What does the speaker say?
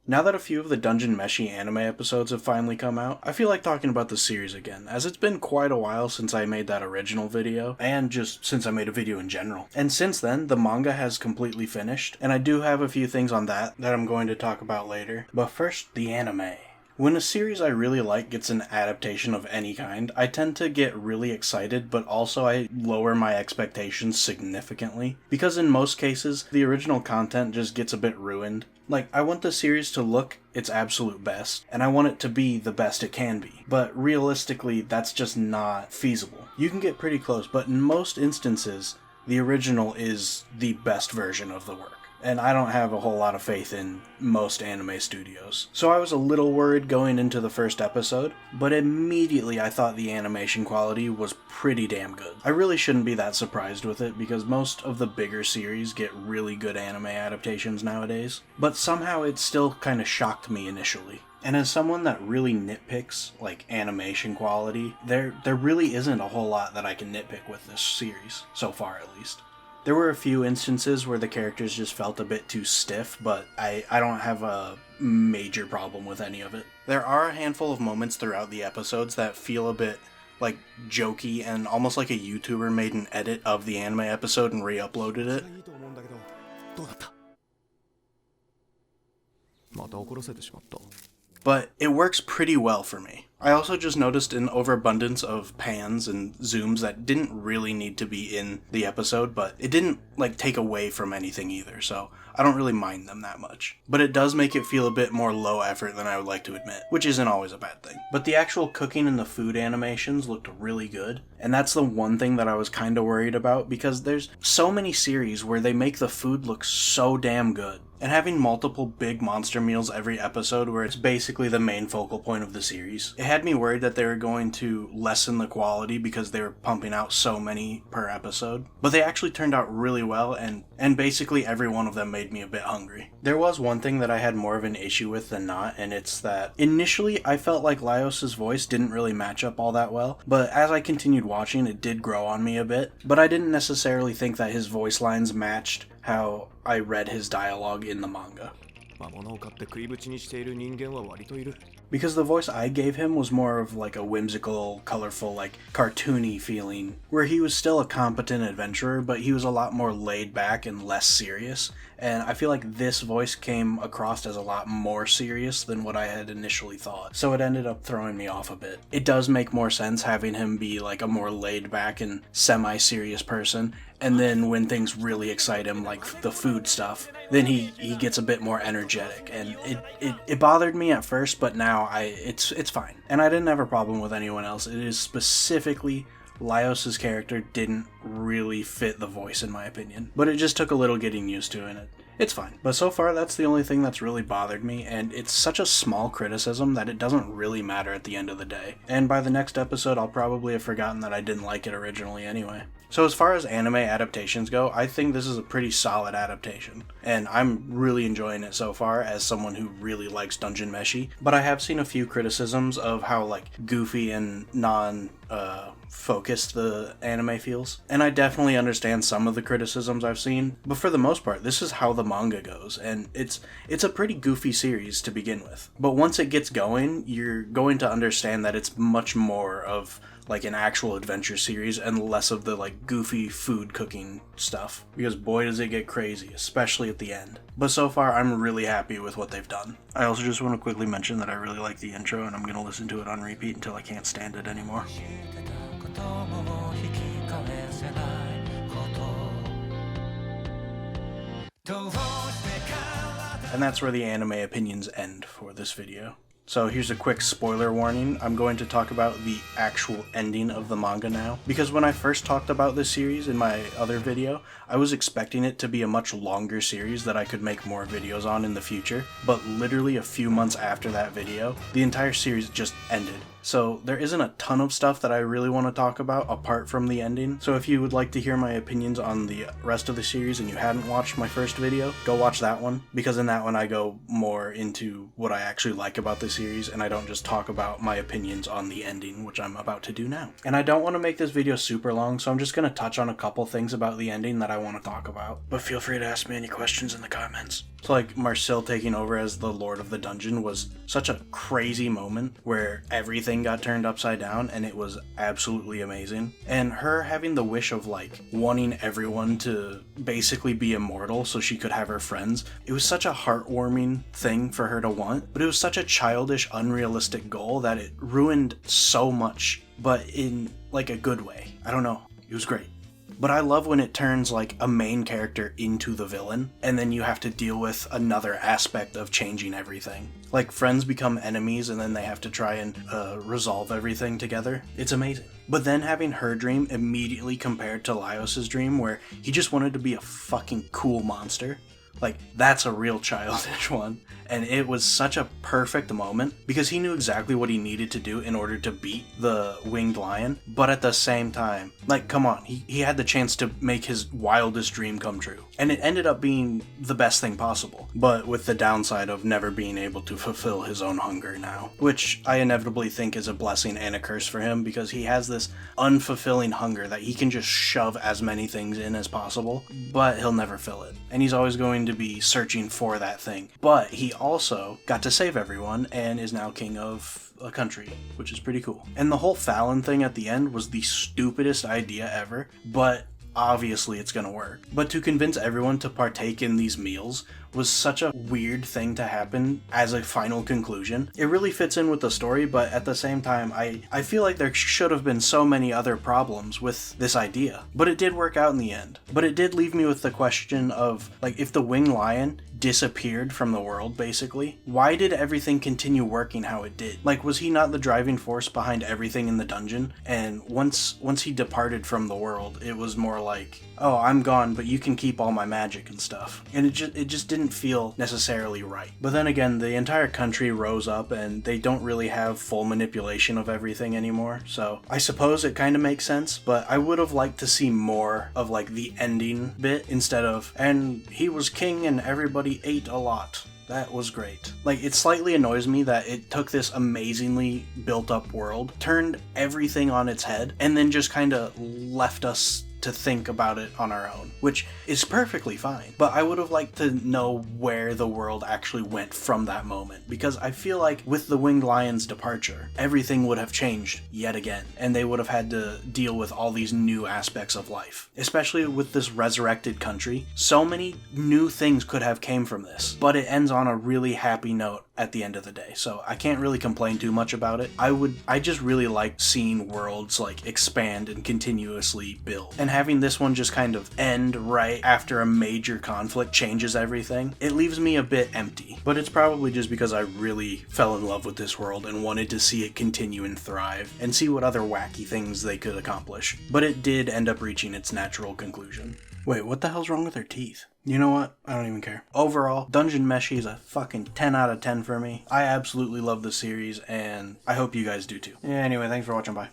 Now that a few of the Dungeon Meshi anime episodes have finally come out, I feel like talking about the series again, as it's been quite a while since I made that original video, and just since I made a video in general. And since then, the manga has completely finished, and I do have a few things on that I'm going to talk about later. But first, the anime. When a series I really like gets an adaptation of any kind, I tend to get really excited, but also I lower my expectations significantly, because in most cases, the original content just gets a bit ruined. Like, I want the series to look its absolute best, and I want it to be the best it can be, but realistically, that's just not feasible. You can get pretty close, but in most instances, the original is the best version of the work. And I don't have a whole lot of faith in most anime studios. So I was a little worried going into the first episode, but immediately I thought the animation quality was pretty damn good. I really shouldn't be that surprised with it because most of the bigger series get really good anime adaptations nowadays, but somehow it still kind of shocked me initially. And as someone that really nitpicks, like, animation quality, there really isn't a whole lot that I can nitpick with this series, so far at least. There were a few instances where the characters just felt a bit too stiff, but I don't have a major problem with any of it. There are a handful of moments throughout the episodes that feel a bit, like, jokey and almost like a YouTuber made an edit of the anime episode and re-uploaded it. But it works pretty well for me. I also just noticed an overabundance of pans and zooms that didn't really need to be in the episode, but it didn't, like, take away from anything either, so I don't really mind them that much. But it does make it feel a bit more low effort than I would like to admit, which isn't always a bad thing. But the actual cooking and the food animations looked really good, and that's the one thing that I was kinda worried about, because there's so many series where they make the food look so damn good. And having multiple big monster meals every episode where it's basically the main focal point of the series, it had me worried that they were going to lessen the quality because they were pumping out so many per episode. But they actually turned out really well, and basically every one of them made me a bit hungry. There was one thing that I had more of an issue with than not, and it's that initially I felt like Laios' voice didn't really match up all that well, but as I continued watching, it did grow on me a bit. But I didn't necessarily think that his voice lines matched how I read his dialogue in the manga. Because the voice I gave him was more of like a whimsical, colorful, like cartoony feeling, where he was still a competent adventurer, but he was a lot more laid back and less serious. And I feel like this voice came across as a lot more serious than what I had initially thought, so it ended up throwing me off a bit. It does make more sense having him be like a more laid back and semi-serious person, and then when things really excite him, like the food stuff, then he gets a bit more energetic, and it bothered me at first, but now it's fine. And I didn't have a problem with anyone else. It is specifically Laios' character didn't really fit the voice in my opinion, but it just took a little getting used to, and it's fine. But so far that's the only thing that's really bothered me, and it's such a small criticism that it doesn't really matter at the end of the day. And by the next episode I'll probably have forgotten that I didn't like it originally anyway. So as far as anime adaptations go, I think this is a pretty solid adaptation, and I'm really enjoying it so far as someone who really likes Dungeon Meshi, but I have seen a few criticisms of how, like, goofy and focused the anime feels, and I definitely understand some of the criticisms I've seen, but for the most part, this is how the manga goes, and it's a pretty goofy series to begin with. But once it gets going, you're going to understand that it's much more of like an actual adventure series and less of the like goofy food cooking stuff, because boy does it get crazy, especially at the end. But so far I'm really happy with what they've done. I also just want to quickly mention that I really like the intro, and I'm going to listen to it on repeat until I can't stand it anymore. And that's where the anime opinions end for this video. So here's a quick spoiler warning. I'm going to talk about the actual ending of the manga now, because when I first talked about this series in my other video, I was expecting it to be a much longer series that I could make more videos on in the future, but literally a few months after that video, the entire series just ended. So there isn't a ton of stuff that I really want to talk about apart from the ending. So if you would like to hear my opinions on the rest of the series and you hadn't watched my first video, go watch that one, because in that one I go more into what I actually like about the series, and I don't just talk about my opinions on the ending, which I'm about to do now. And I don't want to make this video super long, so I'm just going to touch on a couple things about the ending that I want to talk about, but feel free to ask me any questions in the comments. So like Marcel taking over as the Lord of the Dungeon was such a crazy moment where everything got turned upside down, and it was absolutely amazing. And her having the wish of like wanting everyone to basically be immortal so she could have her friends, it was such a heartwarming thing for her to want, but it was such a childish, unrealistic goal that it ruined so much, but in like a good way. I don't know. It was great. But I love when it turns like a main character into the villain, and then you have to deal with another aspect of changing everything. Like friends become enemies, and then they have to try and resolve everything together. It's amazing. But then having her dream immediately compared to Laios's dream, where he just wanted to be a fucking cool monster. Like, that's a real childish one. And it was such a perfect moment because he knew exactly what he needed to do in order to beat the winged lion. But at the same time, like, come on, he had the chance to make his wildest dream come true. And it ended up being the best thing possible, but with the downside of never being able to fulfill his own hunger now, which I inevitably think is a blessing and a curse for him because he has this unfulfilling hunger that he can just shove as many things in as possible, but he'll never fill it. And he's always going to be searching for that thing. But he also got to save everyone and is now king of a country, which is pretty cool. And the whole Fallon thing at the end was the stupidest idea ever, but obviously it's gonna work. But to convince everyone to partake in these meals was such a weird thing to happen as a final conclusion. It really fits in with the story, but at the same time, I feel like there should have been so many other problems with this idea. But it did work out in the end. But it did leave me with the question of, like, if the winged lion disappeared from the world, basically, why did everything continue working how it did? Like, was he not the driving force behind everything in the dungeon? And once he departed from the world, it was more like, oh, I'm gone, but you can keep all my magic and stuff. And it just didn't feel necessarily right. But then again, the entire country rose up and they don't really have full manipulation of everything anymore. So I suppose it kind of makes sense, but I would have liked to see more of like the ending bit instead of, and he was king and everybody ate a lot. That was great. Like, it slightly annoys me that it took this amazingly built up world, turned everything on its head, and then just kind of left us to think about it on our own, which is perfectly fine. But I would have liked to know where the world actually went from that moment, because I feel like with the winged lion's departure, everything would have changed yet again, and they would have had to deal with all these new aspects of life, especially with this resurrected country. So many new things could have came from this, but it ends on a really happy note at the end of the day, so I can't really complain too much about it. I just really like seeing worlds like expand and continuously build, and having this one just kind of end right after a major conflict changes everything, it leaves me a bit empty. But it's probably just because I really fell in love with this world and wanted to see it continue and thrive and see what other wacky things they could accomplish. But it did end up reaching its natural conclusion. Wait, what the hell's wrong with her teeth? You know what? I don't even care. Overall, Dungeon Meshi is a fucking 10 out of 10 for me. I absolutely love the series, and I hope you guys do too. Yeah, anyway, thanks for watching. Bye.